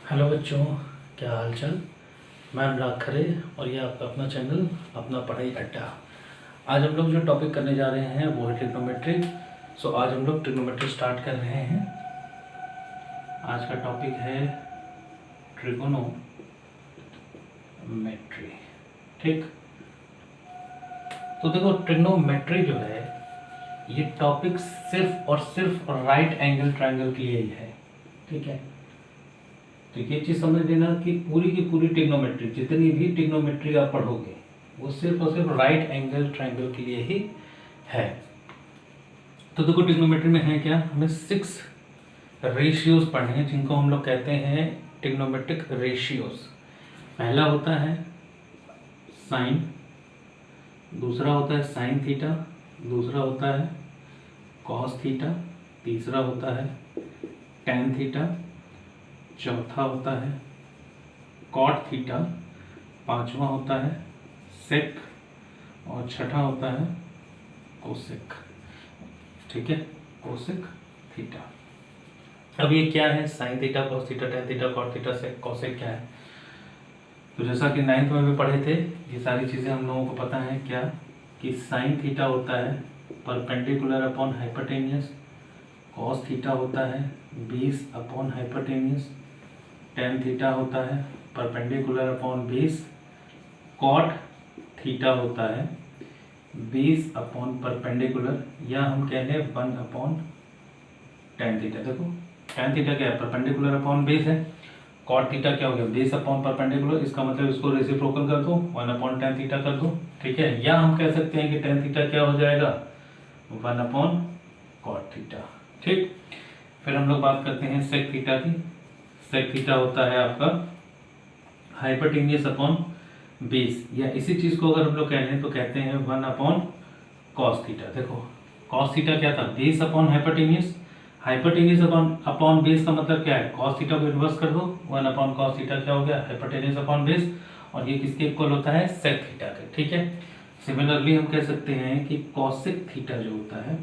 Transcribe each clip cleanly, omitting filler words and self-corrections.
Hello बच्चों, क्या हाल चाल। मैं अनुराग खरे और ये आपका अपना चैनल अपना पढ़ाई अड्डा। आज हम लोग जो टॉपिक करने जा रहे हैं वो है ट्रिग्नोमेट्री। सो आज हम लोग ट्रिग्नोमेट्री स्टार्ट कर रहे हैं। आज का टॉपिक है ट्रिग्नोमेट्री। ठीक, तो देखो ट्रिग्नोमेट्री जो है ये टॉपिक सिर्फ और सिर्फ राइट एंगल ट्रायंगल के लिए ही है। ठीक है, तो ये चीज़ समझ लेना कि पूरी की पूरी ट्रिग्नोमेट्री, जितनी भी ट्रिग्नोमेट्री आप पढ़ोगे वो सिर्फ और सिर्फ राइट एंगल ट्रायंगल के लिए ही है। तो देखो ट्रिग्नोमेट्री में है क्या, हमें 6 रेशियोज पढ़ने हैं जिनको हम लोग कहते हैं ट्रिग्नोमेट्रिक रेशियोज। पहला होता है साइन, दूसरा होता है साइन थीटा, दूसरा होता है कॉस थीटा, तीसरा होता है टेन थीटा, चौथा होता है कॉट थीटा, पांचवा होता है सेक और छठा होता है कोसेक। ठीक है, कोसेक थीटा। अब ये क्या है, sine theta, cos theta, tan theta, cot theta, sec, cosec क्या है। तो जैसा कि 9th में भी पढ़े थे, ये सारी चीज़ें हम लोगों को पता है क्या, कि साइन थीटा होता है perpendicular upon hypotenuse, cos theta होता है 20 अपॉन हाइपोटेनियस, टेन थीटा होता है परपेंडिकुलर अपॉन 20, कॉट थीटा होता है 20 अपॉन परपेंडिकुलर, या हम कह लें 1 अपॉन टेन थीटा। देखो टेन थीटा क्या है, परपेंडिकुलर अपॉन 20 है, कॉट थीटा क्या हो गया 20 अपॉन परपेंडिकुलर, इसका मतलब इसको रेसिप्रोकल कर दो 1 अपॉन टेन थीटा कर दो। ठीक है, या हम कह सकते हैं कि टेन थीटा क्या हो जाएगा 1 अपॉन कॉट थीटा। ठीक, फिर हम लोग बात करते हैं सेक थीटा की। सेक थीटा होता है आपका हाइपोटेनियस अपॉन 20, या इसी चीज को अगर हम लोग कह लें तो कहते हैं 1 अपॉन कॉस थीटा। देखो कॉस थीटा क्या था 20 अपॉन हाइपोटेनियस, हाइपोटेनियस अपॉन 20 का मतलब क्या है, कॉस थीटा को इन्वर्स कर दो, 1 अपॉन कॉस थीटा क्या हो गया हाइपोटेनियस अपॉन 20, और ये किसके इक्वल होता है सेक थीटा के। ठीक है, सिमिलरली हम कह सकते हैं कि कॉसेक थीटा जो होता है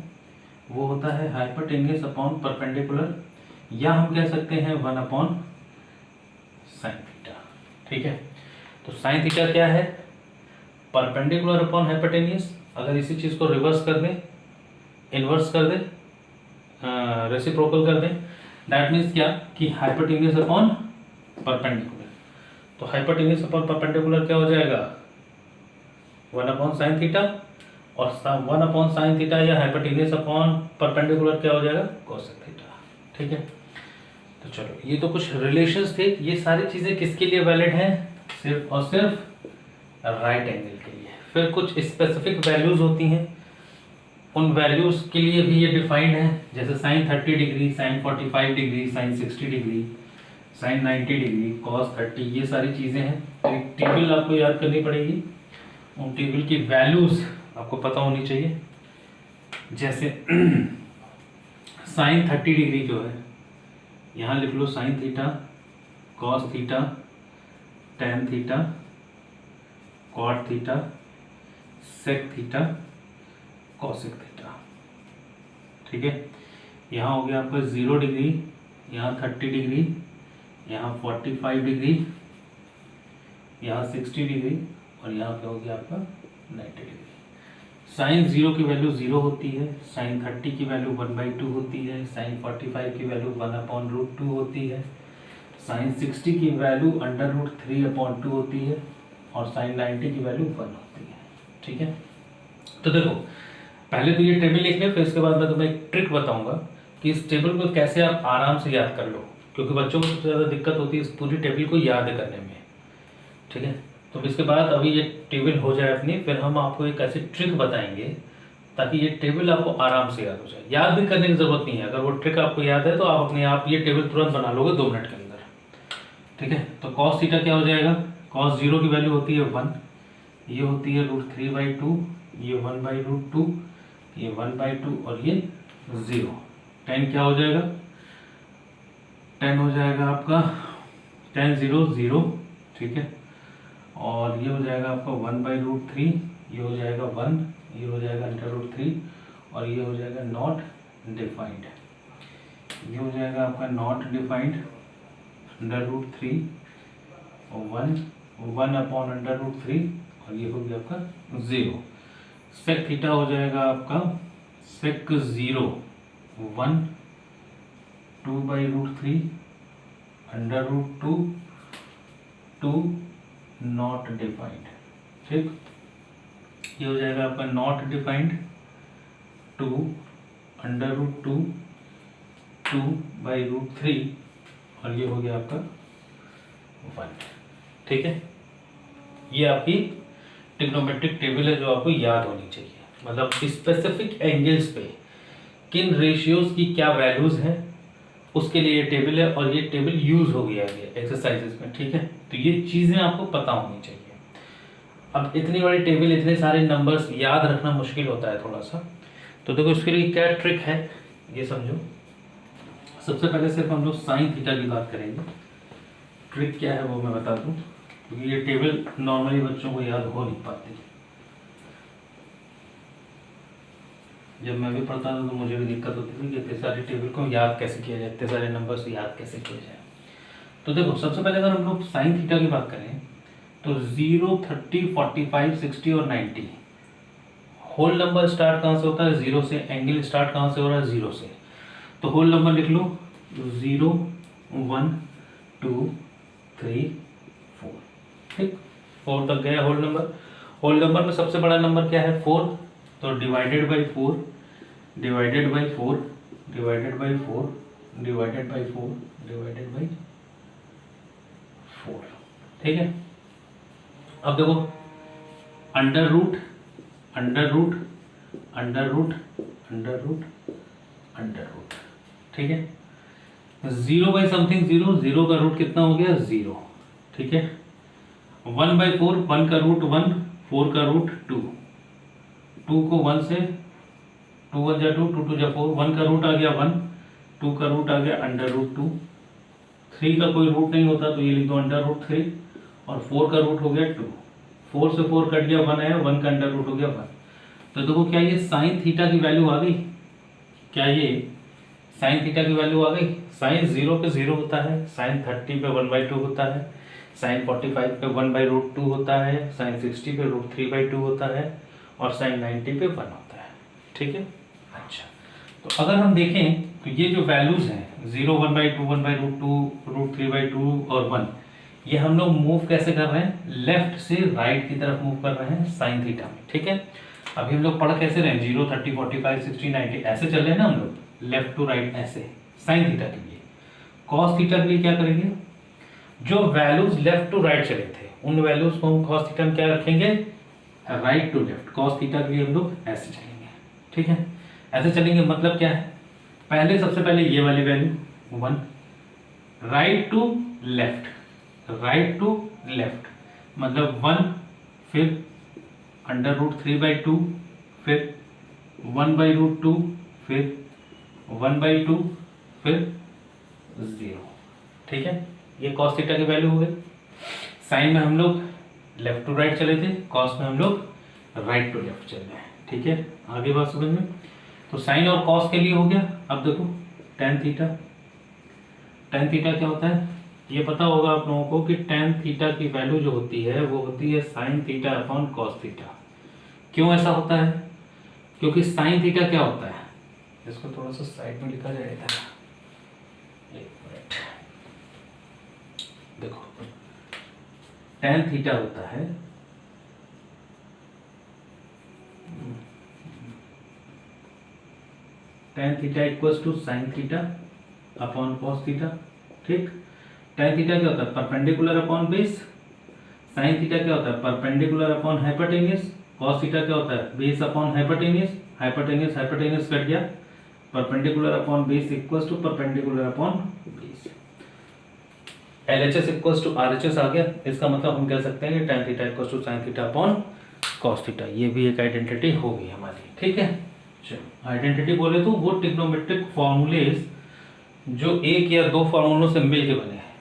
वो होता है हाइपोटेनियस अपॉन परपेंडिकुलर, या हम कह सकते हैं 1 अपॉन साइन थीटा। ठीक है, तो साइन थीटा क्या है परपेंडिकुलर अपॉन हाइपोटेनियस। अगर इसी चीज को रिवर्स कर दें, इन्वर्स कर दें, रेसिप्रोकल कर दें, दैट मीन्स क्या कि हाइपोटेनियस अपॉन परपेंडिकुलर। तो हाइपोटेनियस अपॉन परपेंडिकुलर क्या हो जाएगा 1 अपॉन साइन थीटा, और 1 अपॉन साइन थीटा या हाइपोटेनियस अपॉन परपेंडिकुलर क्या हो जाएगा कोसेक थीटा। ठीक है, तो चलो ये तो कुछ रिलेशंस थे। ये सारी चीजें किसके लिए वैलिड हैं, सिर्फ और सिर्फ राइट एंगल के लिए। फिर कुछ स्पेसिफिक वैल्यूज होती हैं, उन वैल्यूज के लिए भी ये डिफाइंड है, जैसे sine 30 degree, sine 45 degree, sine 60 degree, sine 90 degree, cos 30, ये सारी चीजें हैं। तो एक टेबल आपको याद करनी पड़ेगी, उन टेबल की वैल्यूज आपको पता होनी चाहिए। जैसे साइन 30 डिग्री जो है, यहाँ लिख लो sine theta, cos theta, tan theta, cot theta, sec theta, cosec theta. ठीक है, यहाँ हो गया आपका 0 डिग्री, यहाँ 30 डिग्री, यहाँ 45 डिग्री, यहाँ 60 डिग्री, और यहाँ पे हो गया आपका 90 डिग्री। साइन 0 की वैल्यू 0 होती है, साइन 30 की वैल्यू 1/2 होती है, साइन 45 की वैल्यू 1 अपॉन √2 होती है, साइन 60 की वैल्यू √3/2 होती है, और साइन 90 की वैल्यू 1 होती है। ठीक है, तो देखो पहले तो ये टेबल लिख लें, फिर इसके बाद मैं तुम्हें एक ट्रिक बताऊंगा कि इस टेबल को कैसे आप आराम से याद कर लो, क्योंकि बच्चों को सबसे ज़्यादा दिक्कत होती है इस पूरी टेबल को याद करने में। ठीक है, तो इसके बाद अभी ये टेबल हो जाए अपनी, फिर हम आपको एक ऐसी ट्रिक बताएंगे ताकि ये टेबल आपको आराम से याद हो जाए। याद भी करने की जरूरत नहीं है, अगर वो ट्रिक आपको याद है तो आप अपने आप ये टेबल तुरंत बना लोगे 2 मिनट के अंदर। ठीक है, तो कॉस थीटा क्या हो जाएगा, कॉस 0 की वैल्यू होती है 1, ये होती है √3/2, ये 1/√2, ये 1/2, और ये 0। टेन क्या हो जाएगा, टेन हो जाएगा आपका 10 0 0। ठीक है, और ये हो जाएगा आपका 1/√3, ये हो जाएगा 1, ये हो जाएगा √3, और ये हो जाएगा नॉट डिफाइंड, ये हो जाएगा आपका नॉट डिफाइंड। √3 1 अपॉन √3 और ये हो गया आपका 0। सेक थीटा हो जाएगा आपका सेक 0 1 2/√3 √2 2 नॉट डिफाइंड। ठीक, ये हो जाएगा आपका नॉट डिफाइंड 2 √2 2/√3 और ये हो गया आपका 1। ठीक है, ये आपकी ट्रिग्नोमेट्रिक टेबल है जो आपको याद होनी चाहिए। मतलब स्पेसिफिक एंगल्स पे किन रेशियोज की क्या वैल्यूज हैं उसके लिए ये टेबल है, और ये टेबल यूज हो गया है एक्सरसाइजेस में। ठीक है, तो ये चीजें आपको पता होनी चाहिए। अब इतनी बड़ी टेबल, इतने सारे नंबर्स याद रखना मुश्किल होता है थोड़ा सा, तो देखो इसके लिए क्या ट्रिक है ये समझो। सबसे पहले सिर्फ हम लोग साइन थीटा की बात करेंगे। ट्रिक क्या है वो मैं बता दूं, क्योंकि ये टेबल नॉर्मली बच्चों को याद हो नहीं पाती। जब मैं भी पढ़ता था तो मुझे भी दिक्कत होती थी कि इतने सारे टेबल को याद कैसे किया जाए, इतने सारे नंबर से याद कैसे किया जाए। तो देखो सबसे पहले अगर हम लोग साइन थीटा की बात करें तो 0 30 45 60 और 90 होल नंबर स्टार्ट कहाँ से होता है? 0 से। एंगल स्टार्ट कहाँ से हो रहा है? 0 से। तो होल नंबर लिख लो 0 1 2 3 4। ठीक, 4 तक गया होल नंबर। होल नंबर में सबसे बड़ा नंबर क्या है? 4। तो divided by 4 divided by 4 divided by 4 divided by 4 divided by 4। ठीक है, अब देखो under root under root under root under root under root. ठीक है, 0 बाई समथिंग 0, 0 का रूट कितना हो गया? 0। ठीक है, 1/4, 1 का रूट 1, 4 का रूट 2, 2 को 1 से 2 1 जा 2, 2 2 जा 4, 1 का रूट आ गया 1, 2 का रूट आ गया √2, 3 का कोई रूट नहीं होता तो ये लिख दो √3, और 4 का रूट हो गया 2, 4 से 4 कट गया 1 आया, 1 का अंडर रूट हो गया 1। तो देखो क्या ये साइन थीटा की वैल्यू आ गई? क्या ये साइन थीटा की वैल्यू आ गई? साइन 0 पे 0 होता है, साइन 30 पे 1/2 होता है, साइन 45 पे 1/√2 होता है, साइन 60 पे √3/2 होता है, और साइन 90 पे 1 होता है। ठीक है, अच्छा तो अगर हम देखें तो ये जो वैल्यूज हैं 0 1/2 1/√2 √3/2 और 1, ये हम लोग मूव कैसे कर रहे हैं? लेफ्ट से राइट की तरफ मूव कर रहे हैं साइन थीटा में। ठीक है, अभी हम लोग पढ़ कैसे रहे हैं? 0 30 45 60 90 ऐसे चल रहे हैं ना हम लोग, लेफ्ट टू राइट ऐसे साइन थीटा के लिए। कॉस थीटा के लिए क्या करेंगे? जो वैल्यूज लेफ्ट टू राइट चले थे उन वैल्यूज को हम कॉस थीटा में क्या रखेंगे? Right to left. Cos theta के लिए हम लोग ऐसे चलेंगे। ठीक है, ऐसे चलेंगे मतलब क्या है? पहले सबसे पहले ये वाली value 1, right to left, right to left मतलब 1, फिर √3/2, फिर 1/√2, फिर 1/2, फिर 0। ठीक है, ये कॉस थीटा की वैल्यू हो गई। साइन में हम लोग लेफ्ट टू राइट चले थे, कॉस में हम लोग राइट टू लेफ्ट चल रहे हैं। ठीक है, आगे बात समझ में। तो साइन और कॉस के लिए हो गया। अब देखो tan थीटा, tan थीटा क्या होता है? ये पता होगा आप लोगों को कि tan थीटा की वैल्यू जो होती है वो होती है sine theta upon cos theta. क्यों ऐसा होता है? क्योंकि साइन थीटा क्या होता है, इसको थोड़ा सा साइड में लिखा जाएगा, एक मिनट। देखो tan थीटा होता है tan theta equals to sine theta upon cos theta. ठीक, tan थीटा क्या होता है? Perpendicular upon base. Sine theta क्या होता है? Perpendicular upon hypotenuse. Cos theta क्या होता है? Base upon hypotenuse. Hypotenuse hypotenuse cut गया, perpendicular upon base equals to perpendicular upon base. LHS equals to RHS आ गया। इसका मतलब हम कह सकते हैं कि tan theta equals to sine theta upon cos theta. ये भी एक आइडेंटिटी होगी हमारी। ठीक है, चलो आइडेंटिटी बोले तो वो ट्रिग्नोमेट्रिक फॉर्मूलेज जो एक या दो फॉर्मूलों से मिल के बने हैं,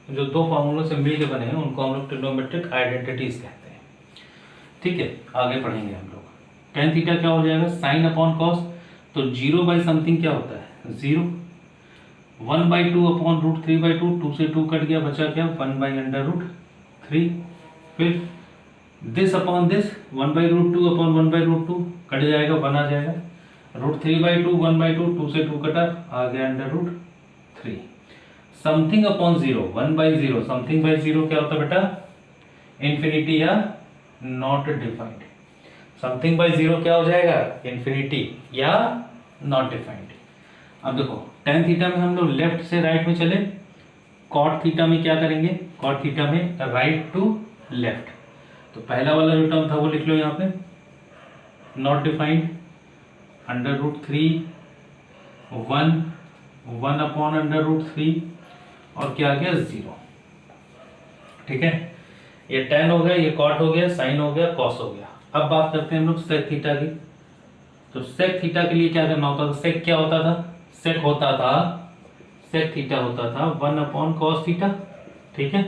जो दो फॉर्मूलों से मिल के बने हैं उनको हम लोग ट्रिग्नोमेट्रिक आइडेंटिटीज कहते हैं। ठीक है, आगे पढ़ेंगे हम लोग। tan थीटा क्या हो जाएगा? Sine upon cos. तो 0 बाई समथिंग क्या होता है? 0। 1/2 अपॉन रूट 3/2, 2 से 2 कट गया, बचा क्या 1/√3। फिर this upon this 1/√2 upon 1/√2 cut जाएगा, 1 आ जाएगा। √3/2 1/2, 2 से 2 कटा, आ गया √3। समथिंग अपॉन 0 1/0, समथिंग बाई 0 क्या होता है बेटा, इंफिनिटी या नॉट डिफाइंड। समथिंग बाई 0 क्या हो जाएगा, इंफिनिटी या नॉट डिफाइंड। अब देखो tan थीटा में हम लोग लेफ्ट से राइट में चले, cot थीटा में क्या करेंगे, cot थीटा में राइट टू लेफ्ट। तो पहला वाला जो टर्म था वो लिख लो यहाँ पे, नॉट डिफाइंड, √3 1 अपॉन √3 और क्या आ गया 0। ठीक है, ये tan हो गया, ये cot हो गया, sin हो गया, cos हो गया। अब बात करते हैं हम लोग sec थीटा की। तो sec थीटा के लिए क्या करना होता था, sec क्या होता था, sec थीटा होता था 1 अपॉन cos थीटा। ठीक है,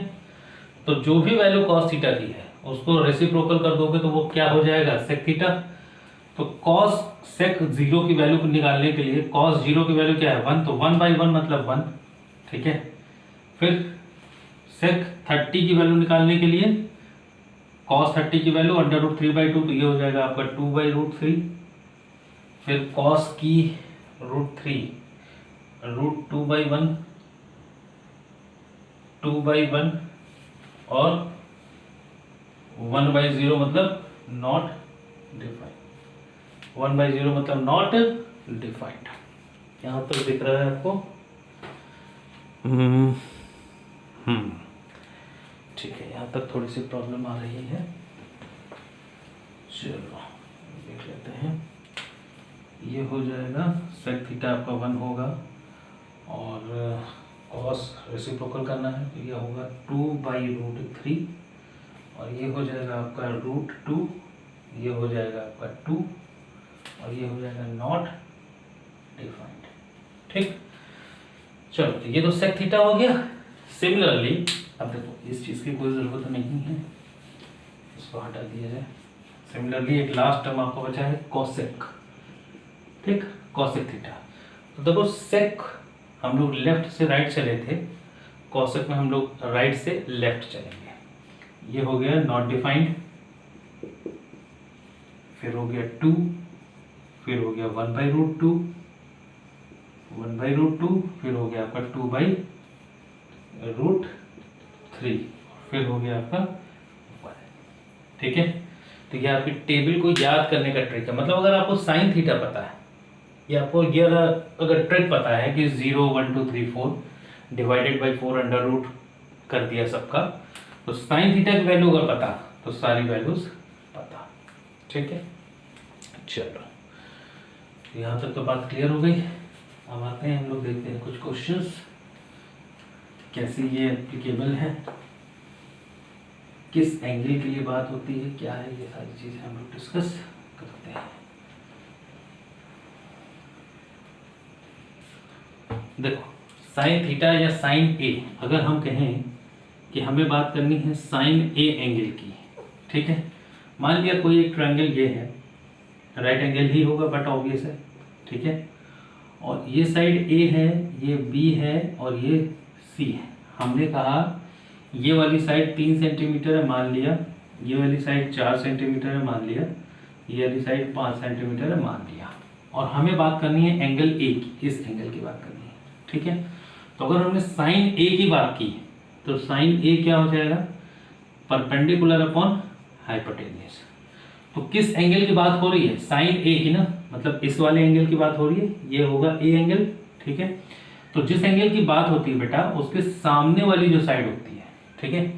तो जो भी वैल्यू cos थीटा की है उसको रेसिप्रोकल कर दोगे तो वो क्या हो जाएगा, sec थीटा। तो cos sec 0 की वैल्यू को निकालने के लिए cos 0 की वैल्यू क्या है 1, तो 1/1 मतलब 1। ठीक है, फिर sec 30 की वैल्यू निकालने के लिए cos 30 की वैल्यू √3/2, तो ये हो जाएगा आपका 2/√3। फिर cos की √3 √2/1 2/1 और 1/0 मतलब नॉट डिफाइंड, 1/0 मतलब नॉट डिफाइंड। यहां तक दिख रहा है आपको? ठीक है, यहां तक थोड़ी सी प्रॉब्लम आ रही है, चलो देख लेते हैं। ये हो जाएगा sec थीटा आपका 1 होगा और cos रेसिप्रोकल करना है तो ये होगा 2/√3 और ये हो जाएगा आपका √2, ये हो जाएगा आपका 2 और ये हो जाएगा नॉट डिफाइंड। ठीक, चलो तो ये तो sec थीटा हो गया। सिमिलरली अब देखो इस चीज़ की कोई ज़रूरत नहीं है, इसको हटा दिया जाए। सिमिलरली एक लास्ट टर्म आपको बचा है cosec। ठीक, cosec थीटा। तो देखो sec हम लोग लेफ्ट से राइट चले थे, cosec में हम लोग राइट से लेफ्ट चलेंगे। ये हो गया नॉट डिफाइंड, फिर हो गया 2, फिर हो गया 1/√2 फिर हो गया आपका 2/√3 फिर हो गया आपका 1। ठीक है, तो ये आपकी टेबल को याद करने का ट्रिक है। मतलब अगर आपको साइन थीटा पता है या आपको ये अगर ट्रिक पता है कि 0 1 2 3 4 डिवाइडेड बाई 4 अंडर रूट कर दिया सबका, तो साइन थीटा की वैल्यू अगर पता तो सारी वैल्यूज पता। ठीक है, चलो यहाँ तक तो बात क्लियर हो गई। अब आते हैं हम लोग देखते हैं कुछ क्वेश्चंस कैसे ये एप्लीकेबल है, किस एंगल के लिए बात होती है, क्या है, ये सारी चीजें हम लोग डिस्कस करते हैं। देखो साइन थीटा या साइन ए, अगर हम कहें कि हमें बात करनी है साइन ए एंगल की। ठीक है, मान लिया कोई एक ट्रायंगल ये है, राइट एंगल ही होगा बट ऑब्वियस है। ठीक है, और ये साइड ए है, ये बी है और ये सी है। हमने कहा ये वाली साइड 3 सेंटीमीटर है मान लिया, ये वाली साइड 4 सेंटीमीटर है मान लिया, ये वाली साइड 5 सेंटीमीटर है मान लिया, और हमें बात करनी है एंगल ए की, इस एंगल की बात करनी है। ठीक है, तो अगर हमने साइन ए की बात की तो साइन ए क्या हो जाएगा, परपेंडिकुलर अपॉन हाइपोटेन्यूज। तो किस एंगल की बात हो रही है, साइन ए की ना, मतलब इस वाले एंगल की बात हो रही है, ये होगा ए एंगल। ठीक है, तो जिस एंगल की बात होती है बेटा उसके सामने वाली जो साइड होती है, ठीक है,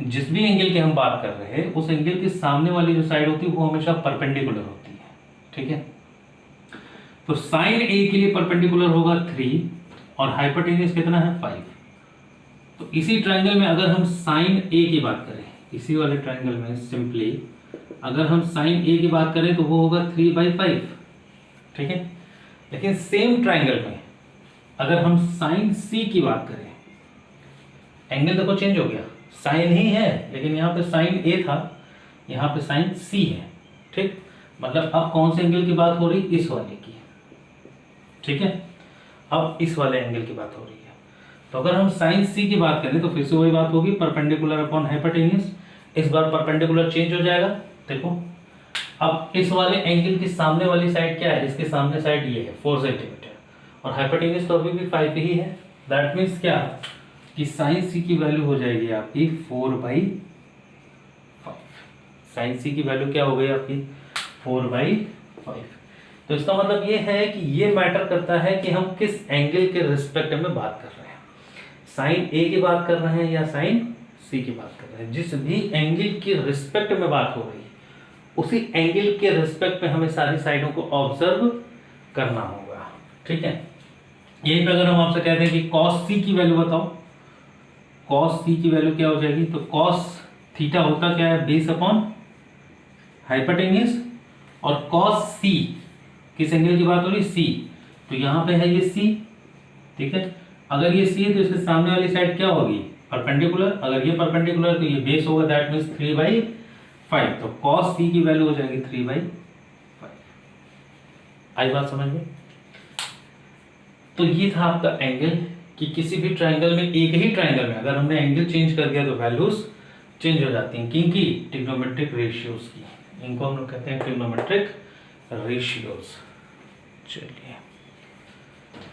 जिस भी एंगल की हम बात कर रहे हैं उस एंगल के सामने वाली जो साइड होती है वो हमेशा परपेंडिकुलर होती है। ठीक है, तो साइन ए के लिए परपेंडिकुलर होगा 3 और हाइपोटेन्यूज कितना है 5। तो इसी ट्रायंगल में अगर हम साइन ए की बात करें, इसी वाले ट्रायंगल में सिंपली अगर हम साइन ए की बात करें तो वो होगा 3/5। ठीक है, लेकिन सेम ट्रायंगल में अगर हम साइन सी की बात करें, एंगल देखो चेंज हो गया, साइन ही है लेकिन यहाँ पे साइन ए था, यहाँ पे साइन सी है। ठीक, मतलब अब कौन से एंगल की बात हो रही, इस वाले की। ठीक है, अब इस वाले एंगल की बात हो रही है। तो अगर हम साइन सी की बात करें तो फिर से वही बात होगी, परपेंडिकुलर अपॉन हाइपोटेन्यूज। इस बार परपेंडिकुलर चेंज हो जाएगा। देखो अब इस वाले एंगल की सामने वाली साइड क्या है, इसके सामने साइड ये है 4 सेंटीमीटर, और हाइपोटेन्यूज तो अभी भी 5 ही है। दैट मीन्स क्या कि साइन सी की वैल्यू हो जाएगी आपकी 4/5। साइन सी की वैल्यू क्या हो गई आपकी 4/5। तो इसका मतलब ये है कि ये मैटर करता है कि हम किस एंगल के रिस्पेक्ट में बात कर रहे हैं, साइन ए की बात कर रहे हैं या साइन सी की बात कर रहे हैं। जिस भी एंगल की रिस्पेक्ट में बात हो रही है उसी एंगल के रिस्पेक्ट में हमें सारी साइडों को ऑब्जर्व करना होगा। ठीक है, यहीं पे अगर हम आपसे कहते हैं कि कॉस सी की वैल्यू बताओ, कॉस सी की वैल्यू क्या हो जाएगी, तो कॉस थीटा होता क्या है, बेस अपॉन हाइपोटेन्यूज, और कॉस सी किस एंगल की बात हो रही है, सी, तो यहां पे है ये सी। ठीक है, अगर ये सी है तो इसके सामने वाली साइड क्या होगी, परपेंडिकुलर। अगर ये परपेंडिकुलर तो ये बेस होगा, दैट मींस 3/5। तो कॉस सी की वैल्यू हो जाएगी 3/5। आई बात समझ में। तो ये था आपका एंगल कि किसी भी ट्रायंगल में, एक ही ट्रायंगल में अगर हमने एंगल चेंज कर दिया तो वैल्यूज चेंज हो जाती हैं, क्योंकि ट्रिग्नोमेट्रिक रेशियोज की, इनको हम लोग कहते हैं ट्रिग्नोमेट्रिक रेशियोज। चलिए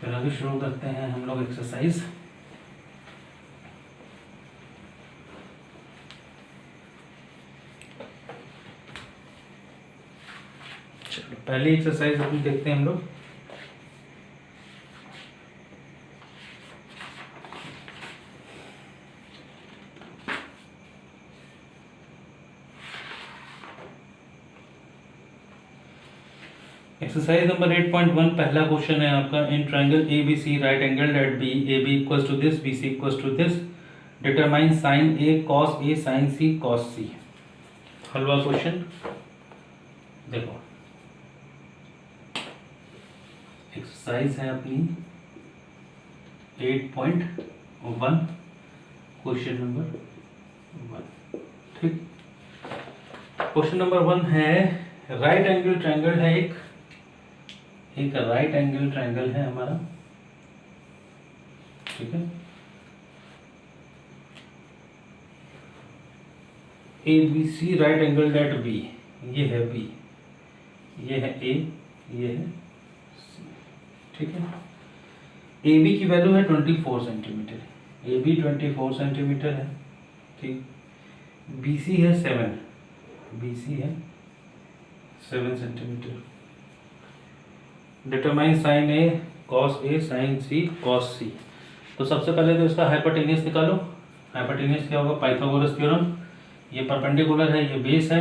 फिर अभी शुरू करते हैं हम लोग एक्सरसाइज। चलो पहली एक्सरसाइज अभी देखते हैं हम लोग। एक्सरसाइज नंबर 8.1 पहला क्वेश्चन है आपका, in triangle ABC right angled at B, AB equals to this, BC equals to this, determine sine A cos A sin C cos C। हलवा क्वेश्चन देखो, एक्सरसाइज है अपनी 8.1 क्वेश्चन नंबर 1। ठीक, question number 1 है right angle triangle है, एक right angle triangle है हमारा। ठीक है, ABC right angle at B, ये है B, ये है A, ये है C। ठीक है, AB की वैल्यू है 24 सेंटीमीटर, AB 24 सेंटीमीटर है। ठीक, BC है 7, BC है 7 centimetre. Determine sine A cos A sin C cos C। तो सबसे पहले तो इसका हाइपोटेन्यूज निकालो। हाइपोटेन्यूज क्या होगा, पाइथागोरस थ्योरम। ये परपेंडिकुलर है, ये बेस है,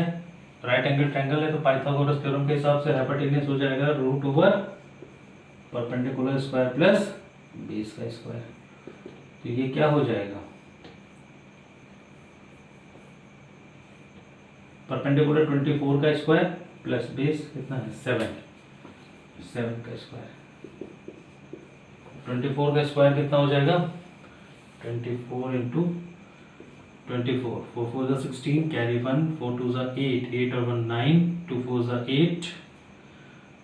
राइट एंगल ट्रायंगल है, तो पाइथागोरस थ्योरम के हिसाब से हाइपोटेन्यूज हो जाएगा root over perpendicular square plus base का स्क्वायर। तो ये क्या हो जाएगा, परपेंडिकुलर 24 का स्क्वायर प्लस बेस कितना है 7 का स्क्वायर। 24 का स्क्वायर कितना हो जाएगा, 24 इंटू 24, 4 4 जा 16, कैरी 1, 4 2 जा 8, 8 और 1 9, 2 4 जा 8,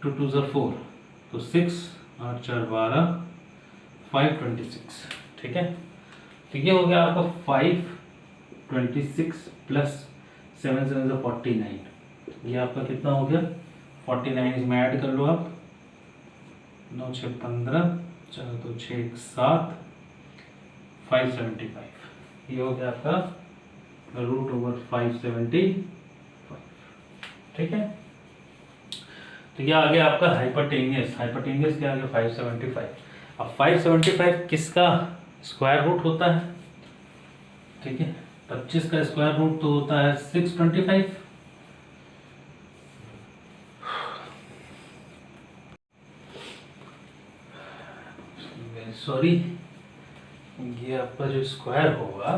2 2 जा 4, तो 6, 8 4 12, 5 26। ठीक है, तो ये हो गया आपका 5 26 प्लस 7 7 जा 49। ये आपका कितना हो गया 49, इसमें ऐड कर लो आप, 9 6 15, 4 2 6 7, 575। ये हो गया आपका रूट ओवर 575। ठीक है, तो ये आ गया आपका हाइपोटेन्यूज। हाइपोटेन्यूज क्या आ गया 575। अब 575 किसका स्क्वायर रूट होता है, ठीक है, 25 का स्क्वायर रूट तो होता है 625। सॉरी, ये आपका जो स्क्वायर होगा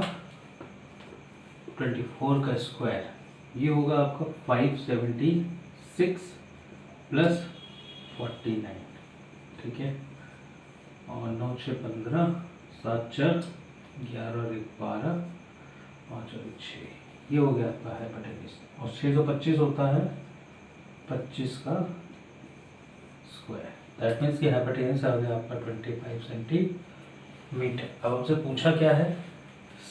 24 का स्क्वायर, ये होगा आपका 576 प्लस 49। ठीक है, और 9 6 15, 7 4 11 और 1 12, 5 और 1 6, ये हो गया आपका हाइपोटेन्यूज। और 625 होता है 25 का स्क्वायर। दैट मीन्स कि हाइपोटेन्यूज आ गया आपका 25 सेंटीमीटर। अब आपसे पूछा क्या है,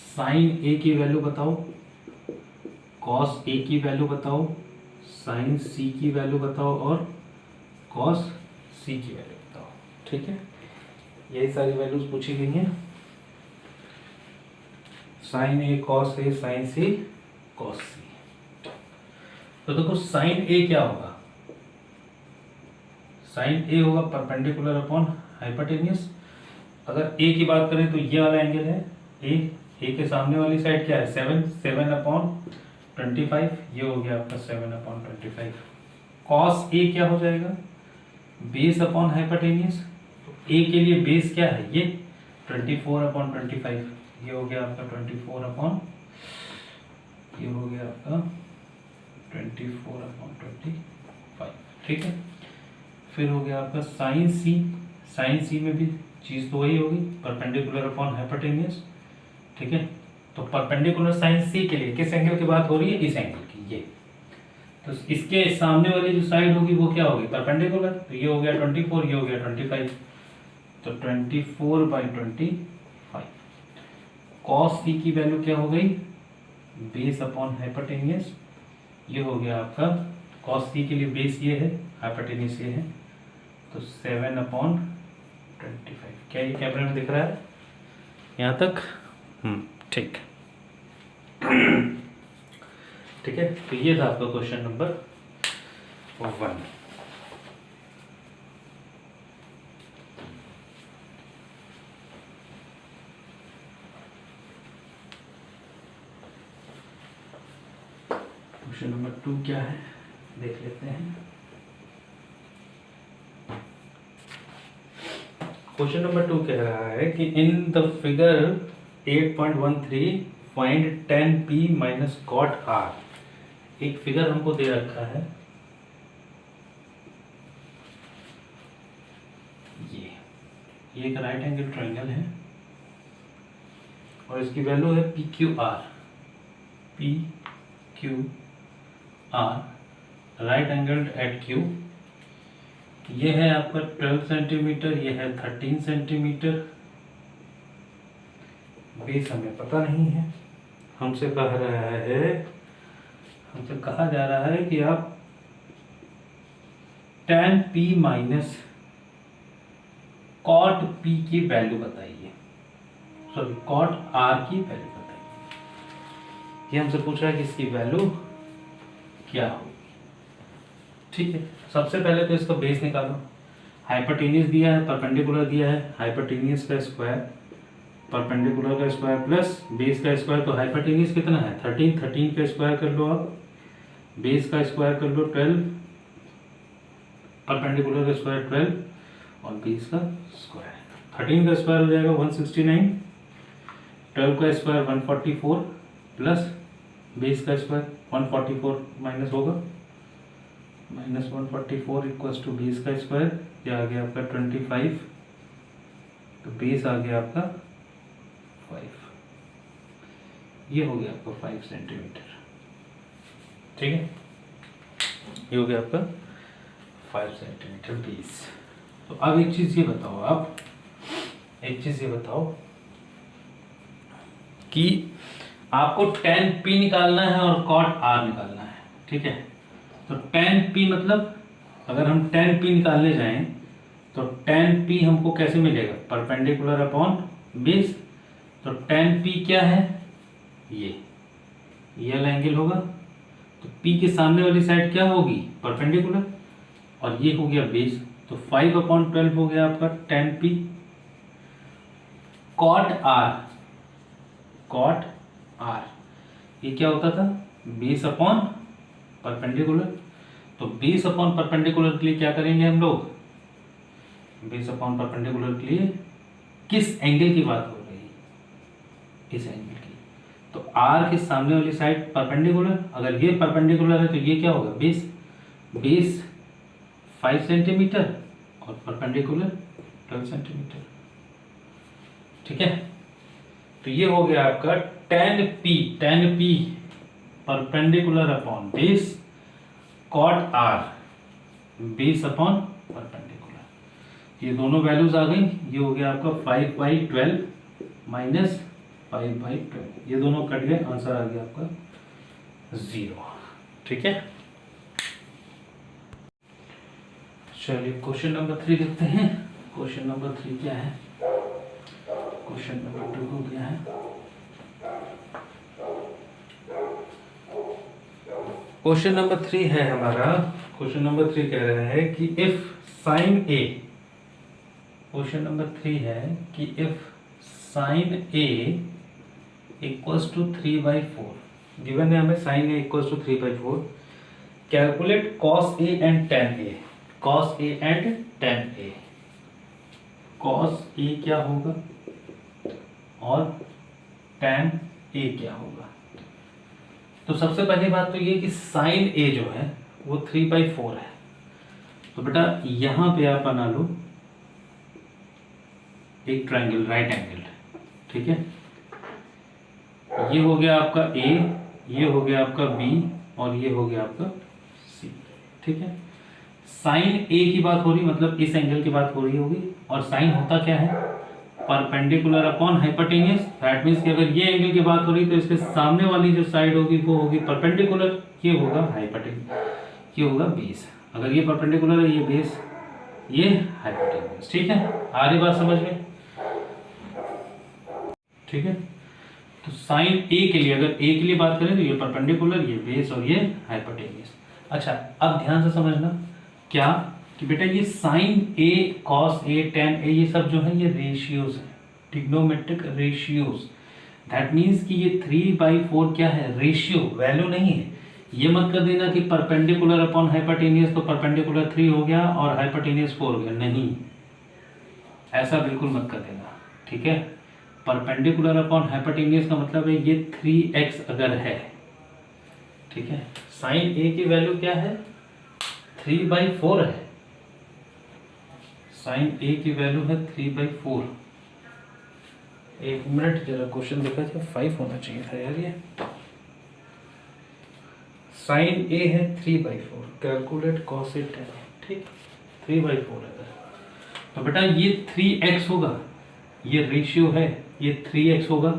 साइन ए की वैल्यू बताओ, कॉस ए की वैल्यू बताओ, साइन सी की वैल्यू बताओ और कॉस सी की वैल्यू बताओ। ठीक है, यही सारी वैल्यूज पूछी गई हैं। साइन ए कॉस ए, साइन सी कॉस सी। तो देखो साइन ए क्या होगा, साइन ए होगा परपेंडिकुलर अपॉन हाइपोटेन्यूज। अगर ए की बात करें तो ये वाला एंगल है ए के सामने वाली साइड क्या है 7/25, ये हो गया आपका 7/25। कॉस ए क्या हो जाएगा, बेस अपॉन हाइपोटेन्यूज। तो ए के लिए बेस क्या है ये 24/25, ये हो गया आपका 24/, ये हो गया आपका 24/25। ठीक है, फिर हो गया आपका साइन सी। साइन सी में भी चीज तो वही होगी, परपेंडिकुलर अपॉन हाइपोटेन्यूज। ठीक है, तो परपेंडिकुलर साइन सी के लिए किस एंगल की बात हो रही है, इस एंगल की, ये। तो इसके सामने वाली जो साइड होगी वो क्या होगी, परपेंडिकुलर। तो ये हो गया 24, ये हो गया 25, तो 24/25। कॉस सी की वैल्यू क्या हो गई, बेस अपॉन हाइपोटेन्यूज। ये हो गया आपका कॉस सी के लिए बेस ये है, हाइपोटेन्यूज ये है, तो 7/25। क्या ये कैमरे में दिख रहा है यहाँ तक? ठीक ठीक है, तो ये था आपका क्वेश्चन नंबर 1। क्वेश्चन नंबर 2 क्या है देख लेते हैं। क्वेश्चन नंबर 2 कह रहा है कि in the figure 8.13 find tan p minus cot r। एक फिगर हमको दे रखा है, ये एक राइट एंगल ट्रायंगल है और इसकी वैल्यू है PQR। PQR right angled eight Q। ये है आपका 12 सेंटीमीटर, ये है 13 सेंटीमीटर। बेस हमें पता नहीं है, हमसे कहा जा रहा है कि आप tan P minus cot P की वैल्यू बताइए, सॉरी cot R की वैल्यू बताइए। ये हमसे पूछ रहा है कि इसकी वैल्यू क्या होगी। ठीक है, सबसे पहले तो इसका बेस निकालो। हाइपोटेन्यूज दिया है, परपेंडिकुलर दिया है, हाइपोटेन्यूज का स्क्वायर, परपेंडिकुलर का स्क्वायर प्लस बेस का स्क्वायर। तो हाइपोटेन्यूज कितना है 13, 13 का स्क्वायर कर लो आप, बेस का स्क्वायर कर लो 12, परपेंडिकुलर का स्क्वायर 12 और बेस का स्क्वायर। 13 का स्क्वायर हो जाएगा 169, 12 का स्क्वायर 144 प्लस बेस का स्क्वायर 144 माइनस होगा, माइनस 144 इक्वल्स टू बेस का स्क्वायर। ये आ गया आपका 25, तो बेस आ गया आपका 5, ये हो गया आपका 5 सेंटीमीटर। ठीक है, ये हो गया आपका 5 सेंटीमीटर बेस। तो अब एक चीज ये बताओ, आप एक चीज ये बताओ कि आपको tan P निकालना है और cot R निकालना है। ठीक है, तो tan P मतलब अगर हम tan P निकालने जाएं तो tan P हमको कैसे मिलेगा, परपेंडिकुलर अपॉन बेस। तो tan P क्या है, ये वाला एंगल होगा। तो P के सामने वाली साइड क्या होगी, परपेंडिकुलर, और ये हो गया बेस। तो 5/12 हो गया आपका tan P। cot R ये क्या होता था, बेस अपॉन परपेंडिकुलर। तो बेस अपॉन परपेंडिकुलर के लिए क्या करेंगे हम लोग, बेस अपॉन परपेंडिकुलर के लिए किस एंगल की बात हो रही है, इस एंगल की। तो R के सामने वाली साइड परपेंडिकुलर, अगर ये परपेंडिकुलर है तो ये क्या होगा, बेस 5 सेंटीमीटर और परपेंडिकुलर 12 सेंटीमीटर। ठीक है, तो ये हो गया आपका tan P perpendicular upon base, cot R base upon perpendicular. ये दोनों वैल्यूज आ गई, ये हो गया आपका 5/12 माइनस 5/12, ये दोनों कट गए, आंसर आ गया आपका 0। ठीक है, चलिए क्वेश्चन नंबर 3 देखते हैं। क्वेश्चन नंबर 3 क्या है? क्वेश्चन नंबर 2 को क्या है? क्वेश्चन नंबर 3 है हमारा, क्वेश्चन नंबर 3 कह रहा है कि if sine A, question number 3 है कि if sine A equals to 3/4, given है हमें sine A equals to 3/4, calculate cos A and tan A. Cos A and tan A, cos A क्या होगा और टेन ए क्या होगा? तो सबसे पहली बात तो ये कि साइन ए जो है वो 3/4 है, तो बेटा यहां पे आप बना लो एक ट्रायंगल, राइट एंगल। ठीक है, ये हो गया आपका ए, ये हो गया आपका बी, और ये हो गया आपका सी। ठीक है, साइन ए की बात हो रही, मतलब इस एंगल की बात हो रही होगी, और साइन होता क्या है? Perpendicular upon hypotenuse. That means कि अगर ये एंगल की बात हो रही तो इसके सामने वाली जो साइड होगी वो होगी परपेंडिकुलर, ये होगा हाइपोटेनियस, ये होगा बेस। अगर ये परपेंडिकुलर है, ये बेस, ये हाइपोटेनियस। ठीक है, आ रही बात समझ में? ठीक है, तो साइन ए के लिए, अगर ए के लिए बात करें तो ये परपेंडिकुलर, ये बेस और ये हाइपोटेनियस। अच्छा, अब ध्यान से समझना क्या कि बेटा ये साइन ए, कॉस ए, टेन ए, ये सब जो है ये रेशियोज है, ट्रिग्नोमेट्रिक रेशियोज। दैट मींस कि ये 3/4 क्या है? रेशियो, वैल्यू नहीं है। ये मत कर देना कि परपेंडिकुलर अपॉन हाइपोटेनियस, तो परपेंडिकुलर 3 हो गया और हाइपोटेनियस 4 हो गया, नहीं, ऐसा बिल्कुल मत कर देना। ठीक है, परपेंडिकुलर अपॉन हाइपोटेनियस का मतलब है ये 3x अगर है, ठीक है, साइन ए की वैल्यू क्या है? 3/4 है, साइन ए की वैल्यू है 3/4। एक मिनट जरा क्वेश्चन देखा जाए, 5 होना चाहिए था यार। ये साइन ए है 3/4, कैलकुलेट कॉस ए टेन, ठीक, 3/4 है। तो बेटा ये 3x होगा, ये रेशियो है, ये 3x होगा,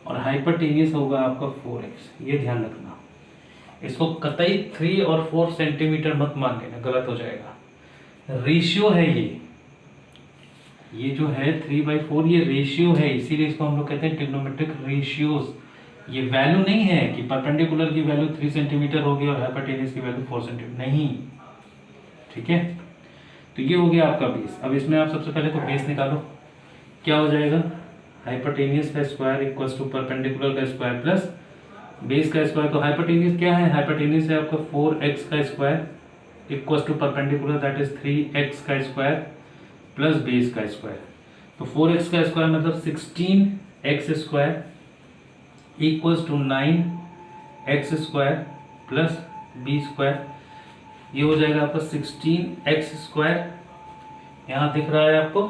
और हाइपोटेनियस होगा आपका 4x। ये ध्यान रखना, इसको कतई 3 और 4 सेंटीमीटर मत मान लेना, गलत हो जाएगा। रेशियो है ये जो है 3/4, ये रेशियो है, इसीलिए इसको हम लोग कहते हैं ट्रिग्नोमेट्रिक रेशियोज। ये वैल्यू नहीं है कि परपेंडिकुलर की वैल्यू 3 सेंटीमीटर होगी और हाइपोटेनियस की वैल्यू 4 सेंटीमीटर, नहीं। ठीक है, तो ये हो गया आपका बेस। अब इसमें आप सबसे पहले तो बेस निकालो, क्या हो जाएगा? हाइपोटेनियस का स्क्वायर इक्वल्स टू परपेंडिकुलर का स्क्वायर प्लस बेस का स्क्वायर। तो हाइपोटेनियस क्या है? हाइपोटेनियस है आपका 4x का square equals to perpendicular, that is 3x का स्क्वायर प्लस बेस का स्क्वायर। तो 4x का स्क्वायर मतलब 16x square equals to 9x square plus b square. ये हो जाएगा आपका 16x स्क्वायर, यहां दिख रहा है आपको,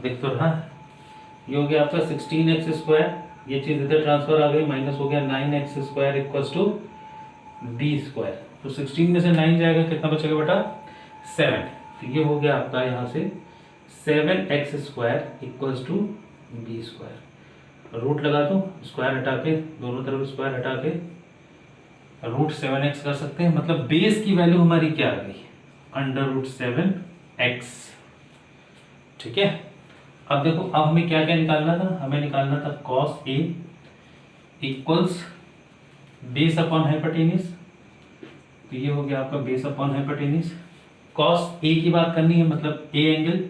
दिख तो रहा है। ये हो गया आपका 16x स्क्वायर, ये चीज इधर ट्रांसफर आ गई, माइनस हो गया 9x square equals to b square. तो 16 में से 9 जाएगा, कितना बचेगा बेटा? 7। तो ये हो गया आपका यहाँ से 7x square equals to b square. Root लगा दो, स्क्वायर हटा के, दोनों तरफ स्क्वायर हटा के रूट 7x कर सकते हैं। मतलब बेस की वैल्यू हमारी क्या आ गई? √7x। ठीक है, अब देखो, अब हमें क्या क्या निकालना था? हमें निकालना था cos a equals base upon hypotenuse. तो ये हो गया आपका base upon hypotenuse. cos a की बात करनी है, मतलब a एंगल,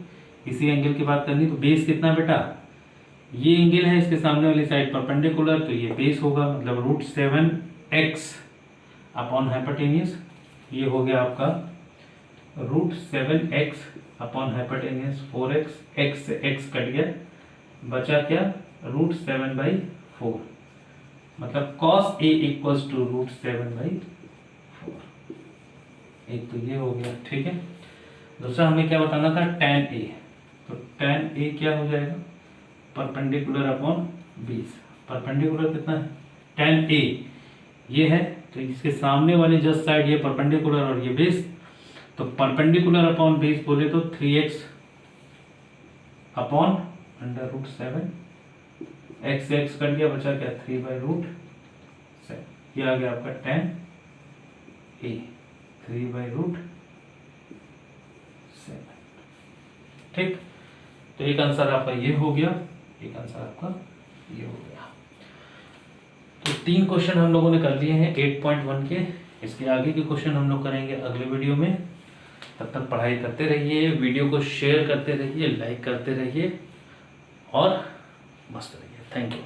इसी एंगल की बात करनी। तो बेस कितना बेटा? ये एंगल है, इसके सामने वाली साइड परपेंडिकुलर, तो ये बेस होगा, मतलब √7x अपॉन हाइपोटेनियस। ये हो गया आपका √7x upon hypotenuse 4x, x से x कट गया, बचा क्या? √7/4। मतलब cos a इक्वल्स टू √7/4। एक तो ये हो गया, ठीक है। दूसरा हमें क्या बताना था? tan a। तो tan a क्या हो जाएगा? Perpendicular upon base. परपेंडिकुलर कितना है? tan a ये है, तो इसके सामने वाली जस्ट साइड ये परपेंडिकुलर और ये बेस, तो परपेंडिकुलर अपॉन बेस बोले तो 3x अपॉन √7, x से x कट गया, बचा क्या 3/√7, ये आ गया आपका tan a 3/√7। ठीक, तो एक आंसर आपका ये हो गया, एक आंसर आपका ये हो गया। तो 3 क्वेश्चन हम लोगों ने कर लिए हैं 8.1 के। इसके आगे के क्वेश्चन हम लोग करेंगे अगले वीडियो में। तब तक पढ़ाई करते रहिए, वीडियो को शेयर करते रहिए, लाइक करते रहिए और मस्त रहिए। Thank you.